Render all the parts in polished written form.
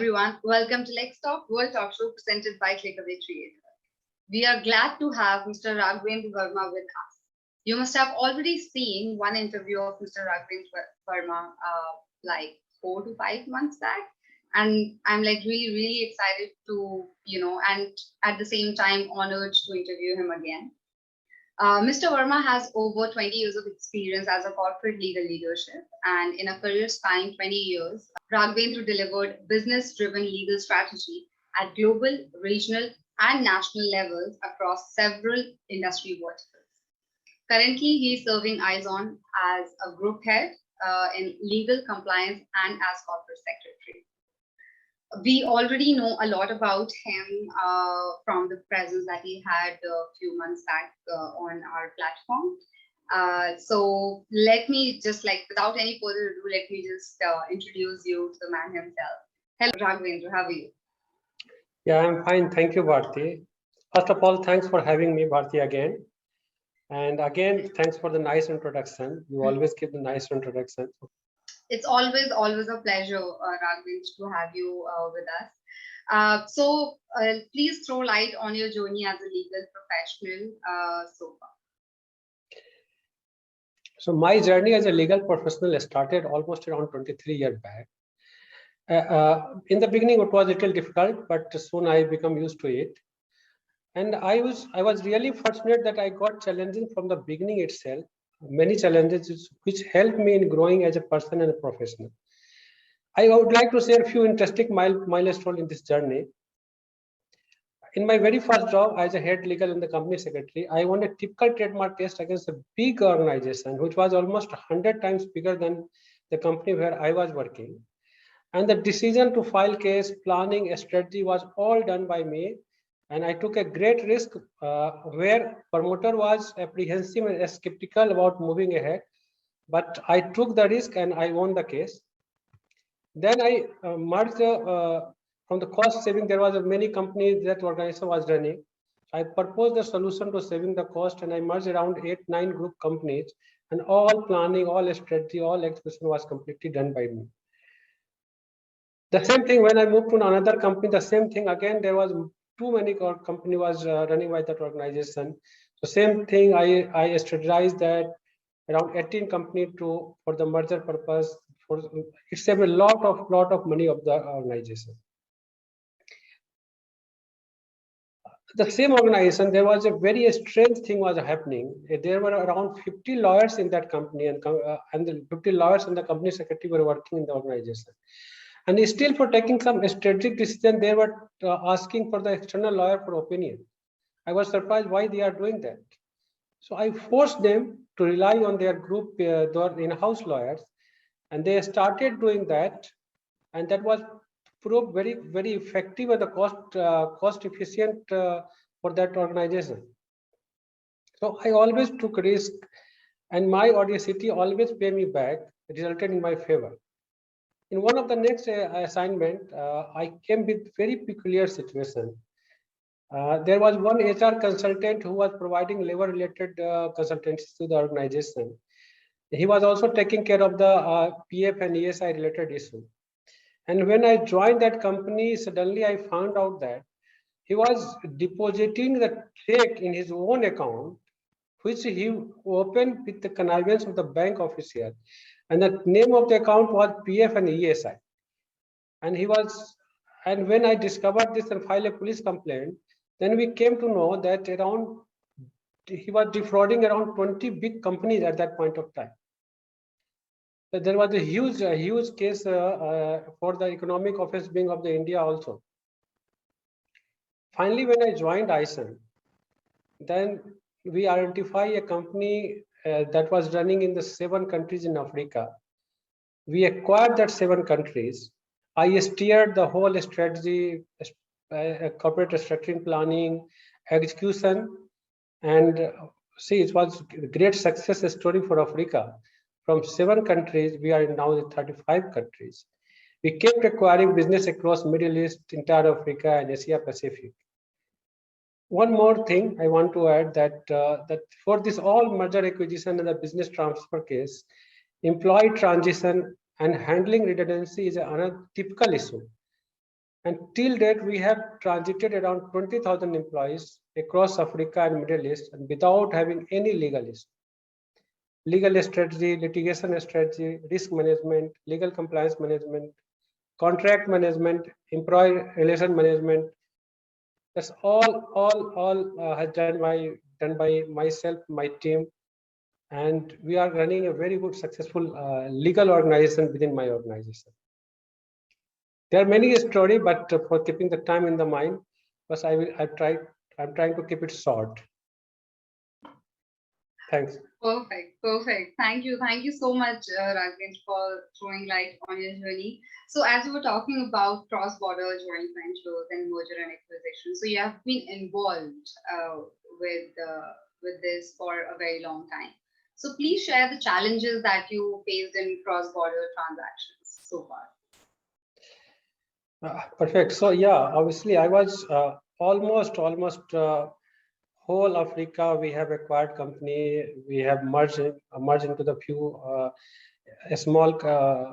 everyone. Welcome to Let's Talk World Talk Show presented by Clickaway Creator. We are glad to have Mr. Raghavendra Verma with us. You must have already seen one interview of Mr. Raghavendra Verma like 4 to 5 months back. And I'm like really excited to, and at the same time honored to interview him again. Mr. Verma has over 20 years of experience as a corporate legal leadership, and in a career spanning 20 years, Raghavendra delivered business-driven legal strategy at global, regional, and national levels across several industry verticals. Currently, he is serving IZON as a group head in legal compliance and as corporate secretary. We already know a lot about him from the presence that he had a few months back on our platform. So let me just without any further ado, let me just introduce you to the man himself. Hello, Raghavendra, how are you? Yeah, I'm fine. Thank you, Bharti. First of all, thanks for having me, Bharti, again. And again, thanks for the nice introduction. You always give the nice introduction. It's always a pleasure, Raghavendra, to have you with us. So please throw light on your journey as a legal professional so far. So my journey as a legal professional started almost around 23 years back. In the beginning, it was a little difficult, but soon I become used to it. And I was really fortunate that I got challenging from the beginning itself. Many challenges which helped me in growing as a person and a professional. I would like to share a few interesting milestones in this journey. In my very first job as a head legal and the company secretary, I won a typical trademark test against a big organization, which was almost 100 times bigger than the company where I was working. And the decision to file case, planning, a strategy was all done by me. And I took a great risk where promoter was apprehensive and skeptical about moving ahead. But I took the risk and I won the case. Then I merged from the cost saving. There was many companies that organization was running. I proposed the solution to saving the cost, and I merged around 8-9 group companies, and all planning, all strategy, all execution was completely done by me. The same thing when I moved to another company. The same thing again. There was too many company was running by that organization. So same thing. I strategized that around 18 company for the merger purpose. It saved a lot of money of the organization. The same organization, there was a very strange thing was happening. There were around 50 lawyers in that company, and the 50 lawyers and the company secretary were working in the organization. And still, for taking some strategic decision, they were asking for the external lawyer for opinion. I was surprised why they are doing that. So I forced them to rely on their group, their in-house lawyers, and they started doing that, and that was proved very effective and the cost efficient for that organization. So I always took risk, and my audacity always pay me back, resulted in my favor. In one of the next assignment, I came with very peculiar situation. There was one HR consultant who was providing labor-related consultancy to the organization. He was also taking care of the PF and ESI related issue. And when I joined that company, suddenly I found out that he was depositing the check in his own account, which he opened with the connivance of the bank officer. And the name of the account was PF and ESI. And when I discovered this and filed a police complaint, then we came to know that he was defrauding around 20 big companies at that point of time. So there was a huge case for the Economic Office Wing of the India also. Finally, when I joined ISON, then we identify a company that was running in the 7 countries in Africa. We acquired that 7 countries. I steered the whole strategy, corporate structuring planning, execution, and see, it was a great success story for Africa. From 7 countries, we are now in 35 countries. We kept acquiring business across Middle East, entire Africa, and Asia Pacific. One more thing I want to add that for this all merger acquisition and the business transfer case, employee transition and handling redundancy is another typical issue. And till date, we have transited around 20,000 employees across Africa and Middle East and without having any legal issue. Legal strategy, litigation strategy, risk management, legal compliance management, contract management, employee relation management. That's all has done by myself, my team, and we are running a very good, successful legal organization within my organization. There are many stories, but for keeping the time in the mind, but I'm trying to keep it short. Thanks. Perfect. Thank you so much, Raghavendra, for throwing light on your journey. So, as you were talking about cross-border joint ventures and merger and acquisition, so you have been involved with this for a very long time. So, please share the challenges that you faced in cross-border transactions so far. Perfect. So yeah, obviously I was almost whole Africa. We have acquired company. We have merged into the few a small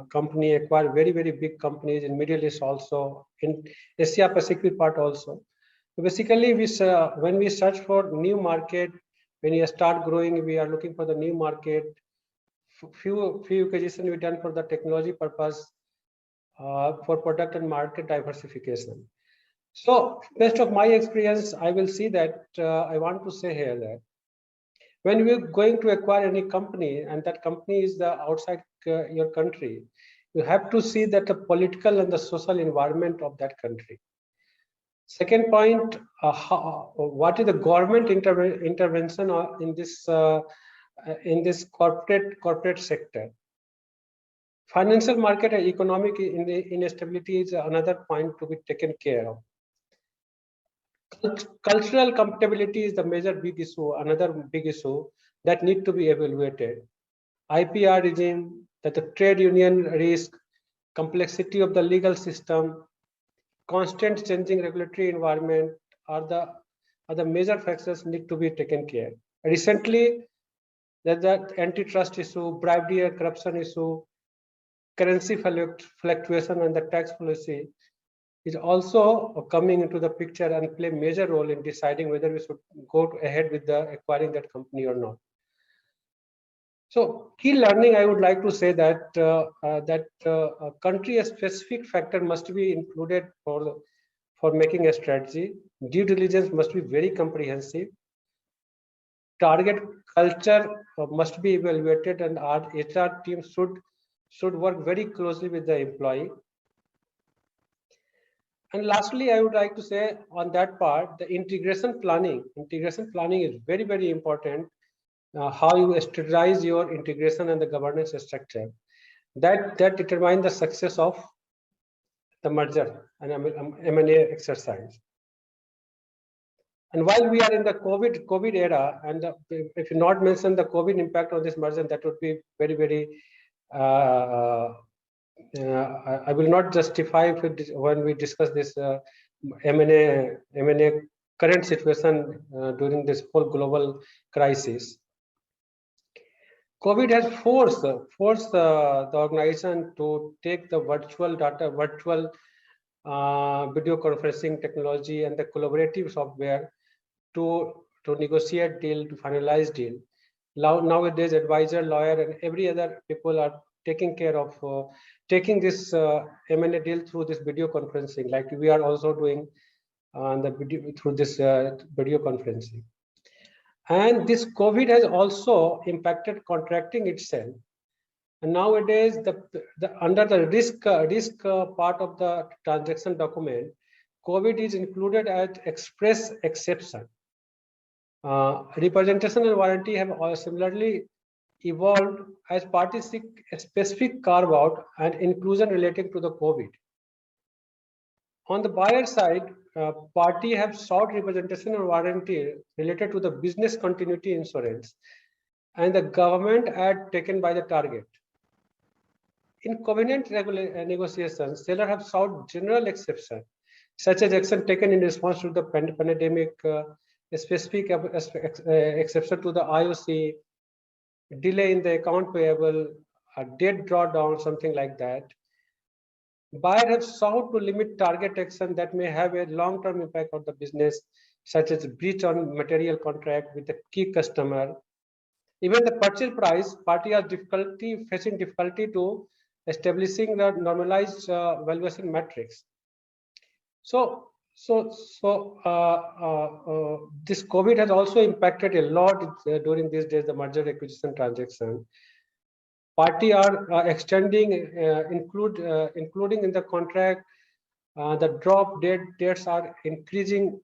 company, acquired very big companies in Middle East, also in Asia Pacific part also. So basically, when we search for new market, when you start growing, we are looking for the new market. Few acquisitions we done for the technology purpose. For product and market diversification. So based of my experience, I will see that I want to say here that when we're going to acquire any company and that company is the outside your country, you have to see that the political and the social environment of that country. Second point, what is the government intervention in this corporate sector? Financial market and economic instability is another point to be taken care of. Cultural compatibility is the major big issue, another big issue that need to be evaluated. IPR regime, that the trade union risk, complexity of the legal system, constant changing regulatory environment are the major factors need to be taken care. Recently, there's the antitrust issue, bribery and corruption issue, currency fluctuation and the tax policy is also coming into the picture and play a major role in deciding whether we should go ahead with the acquiring that company or not. So key learning, I would like to say that country specific factor must be included for making a strategy. Due diligence must be very comprehensive. Target culture must be evaluated, and our HR team should work very closely with the employee. And lastly, I would like to say on that part, the integration planning is very important. How you strategize your integration and the governance structure that determine the success of the merger and M&A exercise. And while we are in the COVID era, and if you not mention the COVID impact on this merger, that would be very I will not justify when we discuss this M&A current situation during this whole global crisis. COVID has forced the organization to take the virtual video conferencing technology and the collaborative software to negotiate deal, to finalize deal. Nowadays, advisor, lawyer, and every other people are taking care of taking this M&A deal through this video conferencing, like we are also doing the video through this video conferencing. And this COVID has also impacted contracting itself. And nowadays, under the risk part of the transaction document, COVID is included as express exception. Representation and warranty have similarly evolved as parties seek a specific carve out and inclusion relating to the COVID. On the buyer side, party have sought representation and warranty related to the business continuity insurance and the government ad taken by the target. In covenant negotiations, seller have sought general exception, such as action taken in response to the pandemic, a specific exception to the IOC, delay in the account payable, a debt drawdown, something like that. Buyers have sought to limit target action that may have a long-term impact on the business, such as breach on material contract with a key customer. Even the purchase price, party are facing difficulty to establishing the normalized valuation metrics. This COVID has also impacted a lot during these days, the merger acquisition transaction. Party are extending, including in the contract, the drop dead dates are increasing.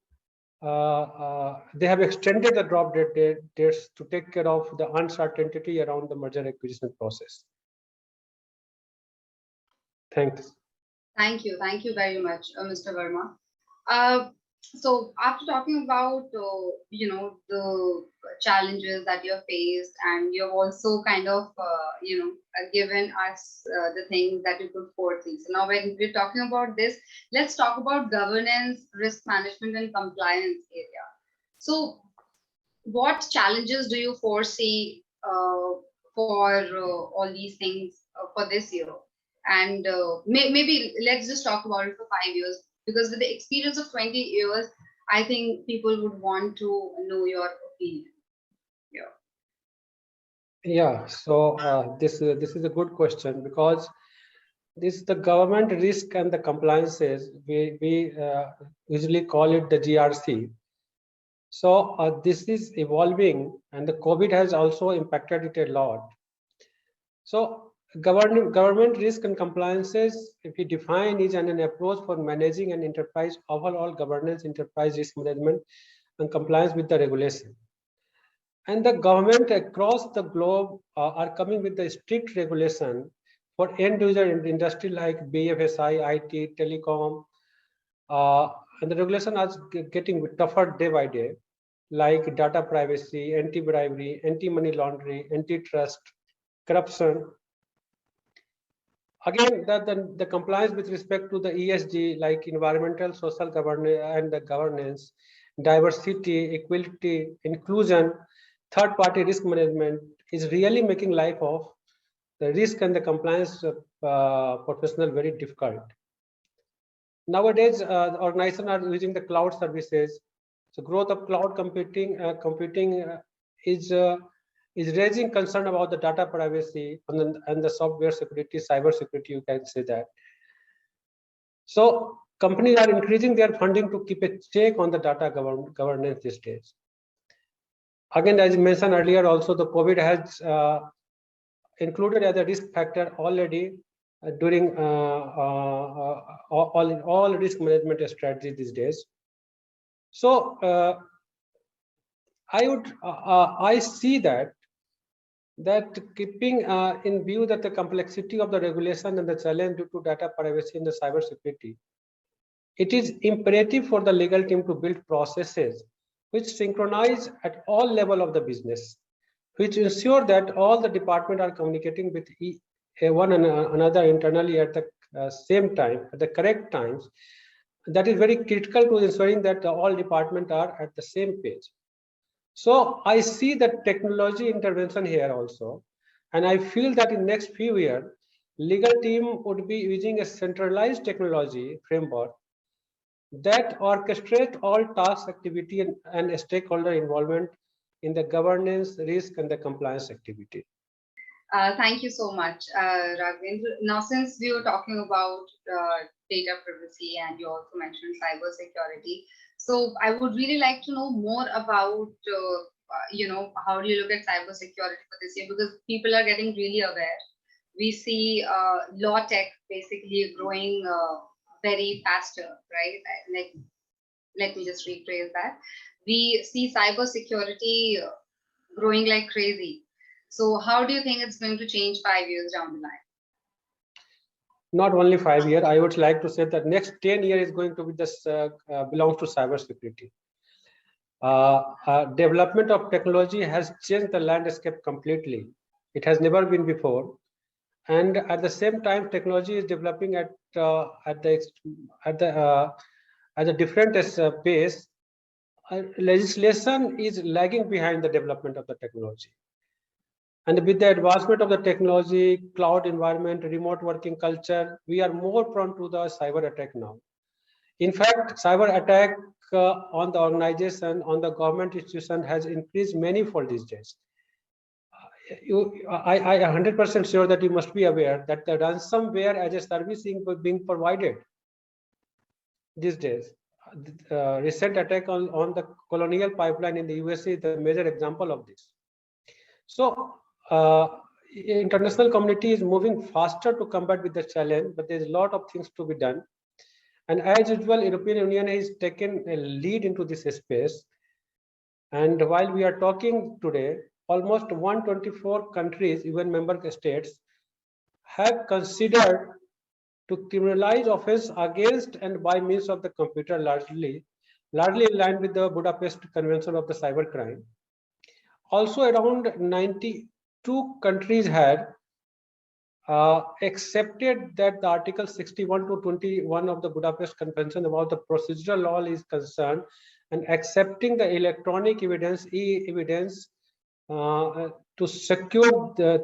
They have extended the drop dead dates to take care of the uncertainty around the merger acquisition process. Thanks. Thank you very much, Mr. Verma. So after talking about the challenges that you have faced, and you've also kind of given us the things that you could foresee. So now when we're talking about this, let's talk about governance, risk management, and compliance area. So what challenges do you foresee for all these things for this year? And maybe let's just talk about it for 5 years, because with the experience of 20 years, I think people would want to know your opinion. Yeah, so this is a good question, because this the government risk and the compliances, we usually call it the GRC. So this is evolving, and the COVID has also impacted it a lot. So government risk and compliances, if we define, is an approach for managing an enterprise overall governance, enterprise risk management, and compliance with the regulation. And the government across the globe are coming with the strict regulation for end user industry like BFSI, IT, telecom, and the regulation is getting tougher day by day, like data privacy, anti-bribery, anti-money laundering, antitrust, corruption. Again, the compliance with respect to the ESG, like environmental, social governance, and the governance, diversity, equality, inclusion, third-party risk management is really making life of the risk and the compliance professional very difficult. Nowadays, the organizations are using the cloud services. So growth of cloud computing is raising concern about the data privacy and the software security, cyber security, you can say that. So companies are increasing their funding to keep a check on the data governance these days. Again, as I mentioned earlier, also the COVID has included as a risk factor already during all risk management strategies these days. So I see that keeping in view that the complexity of the regulation and the challenge due to data privacy and the cyber security, it is imperative for the legal team to build processes which synchronize at all level of the business, which ensure that all the departments are communicating with one another internally at the same time, at the correct times. That is very critical to ensuring that all departments are at the same page. So I see that technology intervention here also, and I feel that in next few years, legal team would be using a centralized technology framework that orchestrates all task activity and stakeholder involvement in the governance, risk, and the compliance activity. Thank you so much, Raghavendra. Now, since we were talking about data privacy, and you also mentioned cyber security, so I would really like to know more about, how do you look at cyber security for this year? Because people are getting really aware. We see law tech basically growing very faster, right? Let me just rephrase that. We see cyber security growing like crazy. So how do you think it's going to change 5 years down the line? Not only 5 years, I would like to say that next 10 years is going to be this belongs to cybersecurity. Development of technology has changed the landscape completely. It has never been before, and at the same time, technology is developing at a different pace. Legislation is lagging behind the development of the technology. And with the advancement of the technology, cloud environment, remote working culture, we are more prone to the cyber attack now. In fact, cyber attack on the organization, on the government institution has increased manifold these days. I 100% sure that you must be aware that the ransomware as a service being provided these days. Recent attack on the Colonial Pipeline in the USA is the major example of this. So international community is moving faster to combat with the challenge, but there's a lot of things to be done. And as usual, European Union has taken a lead into this space. And while we are talking today, almost 124 countries, even member states, have considered to criminalize offense against and by means of the computer, largely in line with the Budapest Convention of the Cybercrime. Also, around 92 countries had accepted that the Article 61 to 21 of the Budapest Convention about the procedural law is concerned, and accepting the electronic evidence, e-evidence, to secure the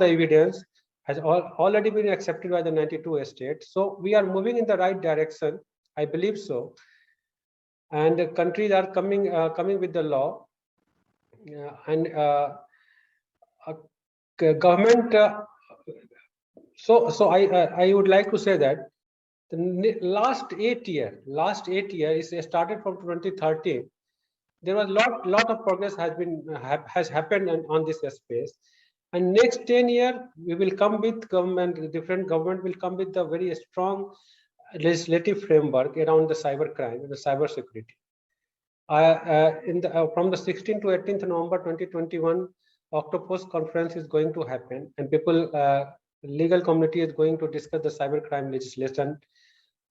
evidence has already been accepted by the 92 states. So we are moving in the right direction, I believe so. And the countries are coming with the law, and government. So I would like to say that the last 8 years is started from 2013. There was lot of progress has happened on this space, and next 10 years we will come with different government will come with a very strong legislative framework around the cyber crime and the cyber security. From the 16th to 18th November 2021, Octopus conference is going to happen, and legal community is going to discuss the cybercrime legislation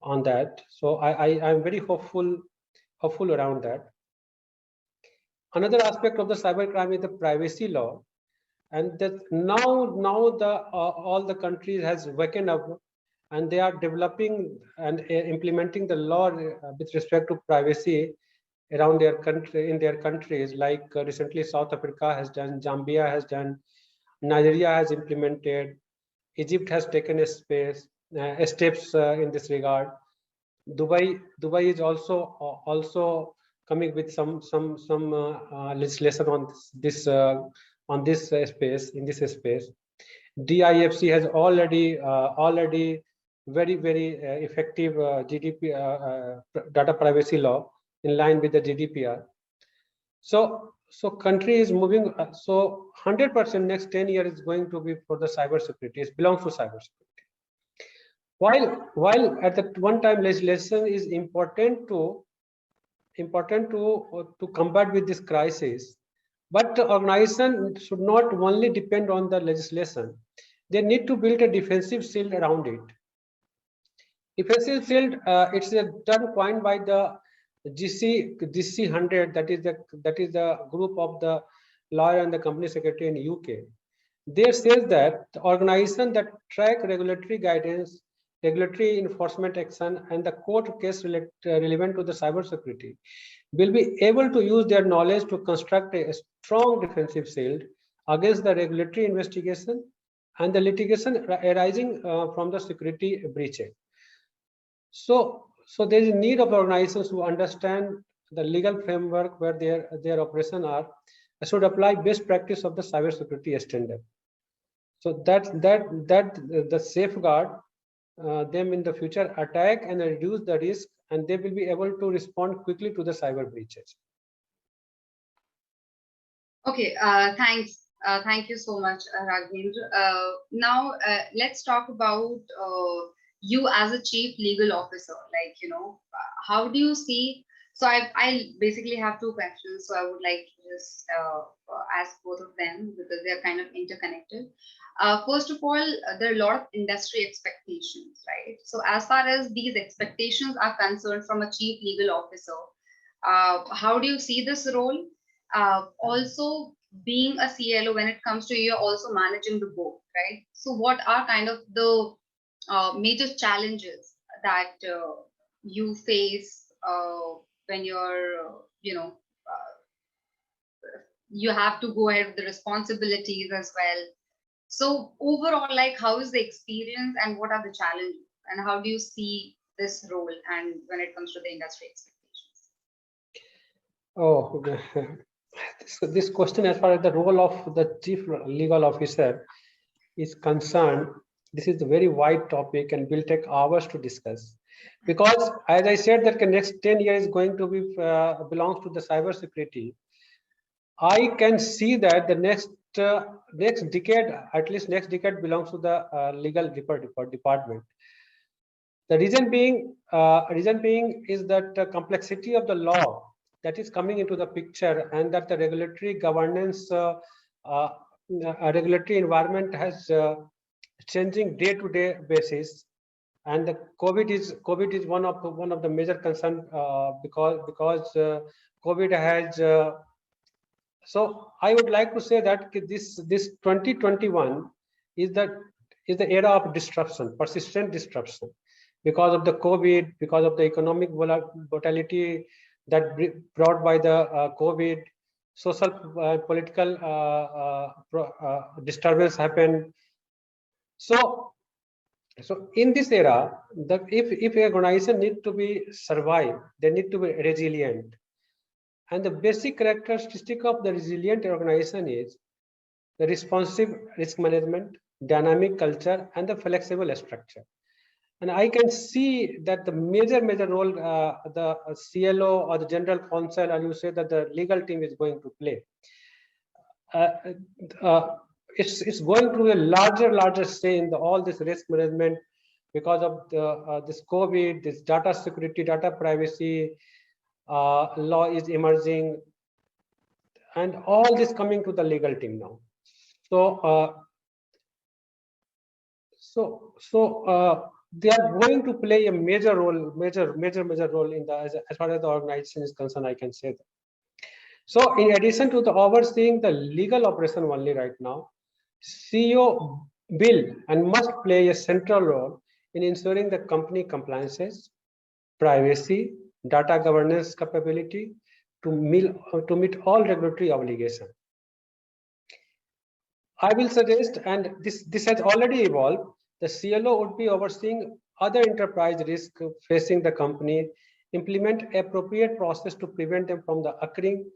on that. So I am very hopeful around that. Another aspect of the cybercrime is the privacy law, and that now all the countries has waken up, and they are developing and implementing the law with respect to privacy around their country, in their countries. Like recently South Africa has done, Zambia has done, Nigeria has implemented, Egypt has taken steps in this regard. Dubai is also coming with some legislation on this space, in this space. DIFC has already very effective data privacy law in line with the GDPR. So country is moving. So 100% next 10 years is going to be for the cyber security. It belongs to cyber security. While at the one time legislation is important to combat with this crisis, but the organization should not only depend on the legislation. They need to build a defensive shield around it. Defensive shield, it's a term coined by the GC 100, that is the group of the lawyer and the company secretary in UK. They says that the organization that track regulatory guidance, regulatory enforcement action, and the court case relevant to the cyber security will be able to use their knowledge to construct a strong defensive shield against the regulatory investigation and the litigation arising from the security breaches. So there is a need of organizations who understand the legal framework where their operations are, should apply best practice of the cybersecurity standard. So that the safeguard them in the future attack and reduce the risk, and they will be able to respond quickly to the cyber breaches. Okay, thanks. Thank you so much, Raghavendra. Now let's talk about you as a chief legal officer. Like, how do you see? So I basically have two questions. So I would like to just ask both of them because they're kind of interconnected. First of all, there are a lot of industry expectations, right? So as far as these expectations are concerned from a chief legal officer, how do you see this role? Also, being a CLO, when it comes to you're also managing the board, right? So what are kind of the major challenges that you face when you're, you have to go ahead with the responsibilities as well. So overall, like, how is the experience and what are the challenges, and how do you see this role and when it comes to the industry expectations? Oh, this question as far as the role of the chief legal officer is concerned, this is a very wide topic and will take hours to discuss. Because as I said, that the next 10 years is going to be belongs to the cyber security. I can see that the next decade, at least next decade, belongs to the legal department. The reason being is that the complexity of the law that is coming into the picture, and that the regulatory governance, uh, regulatory environment has changing day-to-day basis, and the COVID is one of the major concern, because COVID has. So I would like to say that this 2021 is the era of disruption, persistent disruption, because of the COVID, because of the economic volatility that brought by the COVID, social political disturbance happened. So in this era, if an organization need to be survive, they need to be resilient. And the basic characteristic of the resilient organization is the responsive risk management, dynamic culture, and the flexible structure. And I can see that the major role the CLO or the general counsel, and you say that the legal team is going to play. It's going to be a larger say in all this risk management, because of this COVID, this data security, data privacy law is emerging, and all this coming to the legal team now. So they are going to play a major role in the, as far as the organization is concerned, I can say that. So in addition to the overseeing the legal operation only right now, CEO will and must play a central role in ensuring the company compliances, privacy, data governance capability to meet all regulatory obligations. I will suggest, and this has already evolved, the CLO would be overseeing other enterprise risk facing the company, implement appropriate process to prevent them from the occurring,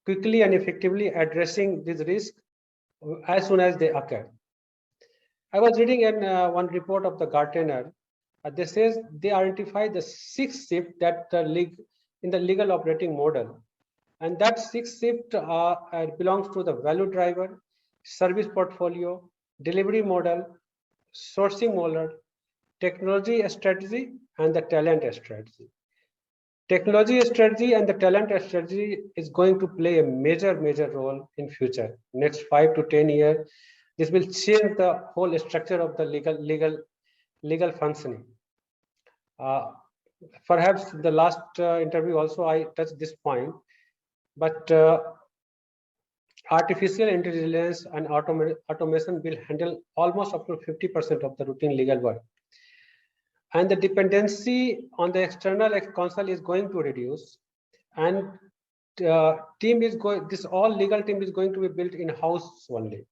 quickly and effectively addressing these risks as soon as they occur. I was reading in one report of the Gartner. They says they identify the 6 shifts that in the legal operating model, and that 6 shift belongs to the value driver, service portfolio, delivery model, sourcing model, technology strategy, and the talent strategy. Technology strategy and the talent strategy is going to play a major role in future. Next 5 to 10 years, this will change the whole structure of the legal functioning. Perhaps the last interview also I touched this point, but artificial intelligence and automation will handle almost up to 50% of the routine legal work. And the dependency on the external counsel is going to reduce, and this all legal team is going to be built in-house only.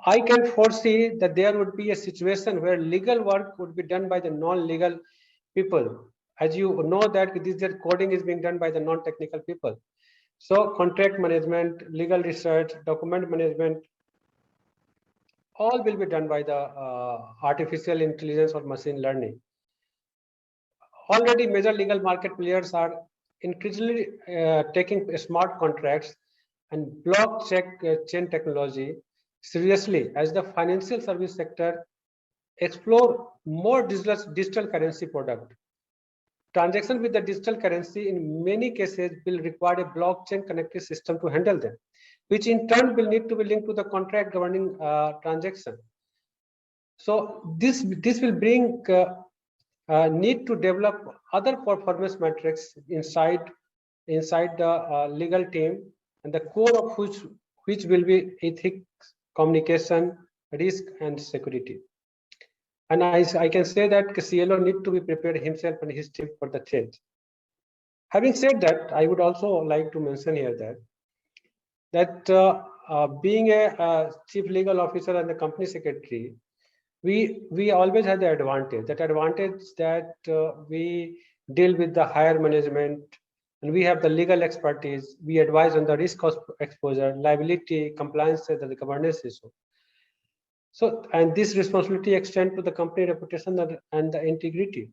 I can foresee that there would be a situation where legal work would be done by the non-legal people. As you know that this coding is being done by the non-technical people. So contract management, legal research, document management, all will be done by the artificial intelligence or machine learning. Already major legal market players are increasingly taking smart contracts and blockchain technology seriously, as the financial service sector explore more digital currency product. Transaction with the digital currency in many cases will require a blockchain connected system to handle them, which in turn will need to be linked to the contract governing transaction. So this will bring need to develop other performance metrics inside the legal team, and the core of which will be ethics, communication, risk, and security. And I can say that CLO need to be prepared himself and his team for the change. Having said that, I would also like to mention here that that being a chief legal officer and the company secretary, we always had the advantage. That advantage that we deal with the higher management, and we have the legal expertise. We advise on the risk of exposure, liability, compliance, and the governance issue. So, and this responsibility extends to the company reputation and the integrity.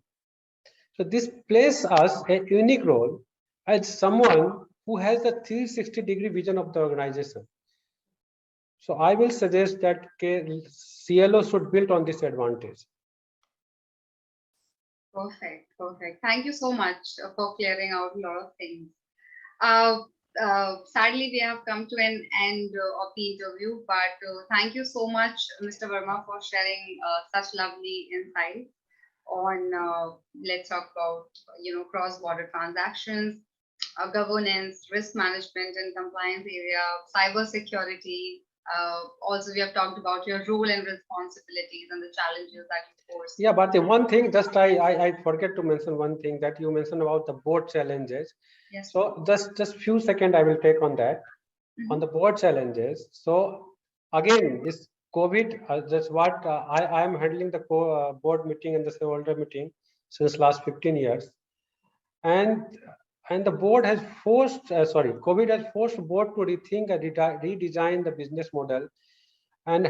So this places us a unique role as someone who has a 360-degree vision of the organization. So I will suggest that CLO should build on this advantage. Perfect, perfect. Thank you so much for clearing out a lot of things. Sadly, we have come to an end of the interview, but thank you so much, Mr. Verma, for sharing such lovely insights on, let's talk about, cross-border transactions, governance, risk management and compliance area, cyber security. Also, we have talked about your role and responsibilities and the challenges that you force. Yeah, but the one thing, just I forget to mention one thing that you mentioned about the board challenges. Yes. So just few seconds I will take on that, on the board challenges. So again, this COVID, that's what I am handling the board meeting and the shareholder meeting since last 15 years. And the board has forced, COVID has forced board to rethink and redesign the business model, and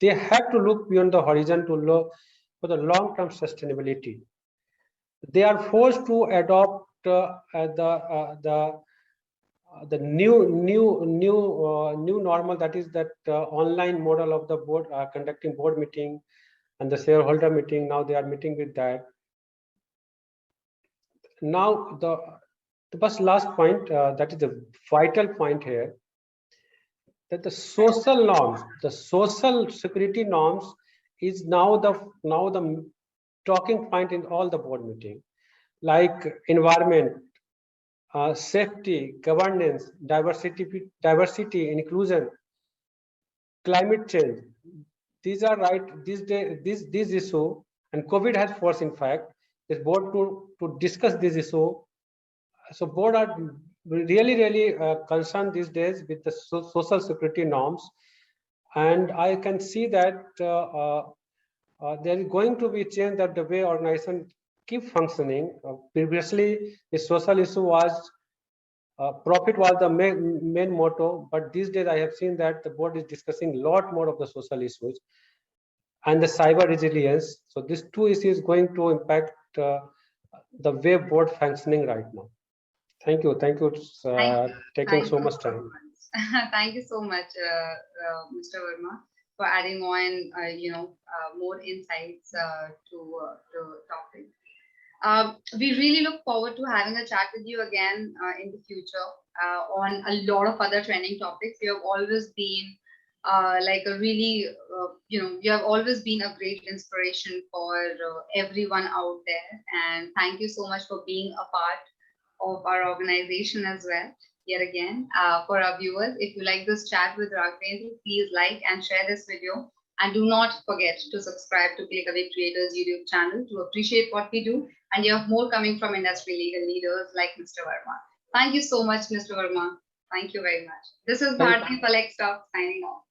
they have to look beyond the horizon to look for the long-term sustainability. They are forced to adopt the new normal, that is that online model of the board conducting board meeting and the shareholder meeting. Now they are meeting with that. Now the last point, that is the vital point here, that the social norms, the social security norms is now the talking point in all the board meeting, like environment, safety, governance, diversity, inclusion, climate change. These are right. This issue, and COVID has forced, in fact, this board to discuss this issue. So board are really concerned these days with the social security norms, and I can see that there is going to be change that the way organization keep functioning. Previously, the social issue was profit was the main motto, but these days I have seen that the board is discussing a lot more of the social issues and the cyber resilience. So these two issues going to impact the way board functioning right now. Thank you. Taking so much time. Thank you so much, Mr. Verma, for adding on, more insights to the topic. We really look forward to having a chat with you again in the future on a lot of other trending topics. You have always been like a really, you have always been a great inspiration for everyone out there. And thank you so much for being a part of our organization as well. Yet again, for our viewers, if you like this chat with Raghavendra, please like and share this video. And do not forget to subscribe to ClickAway Creators YouTube channel to appreciate what we do. And you have more coming from industry leaders like Mr. Verma. Thank you so much, Mr. Verma. Thank you very much. This is Bharti Flex Talk signing off.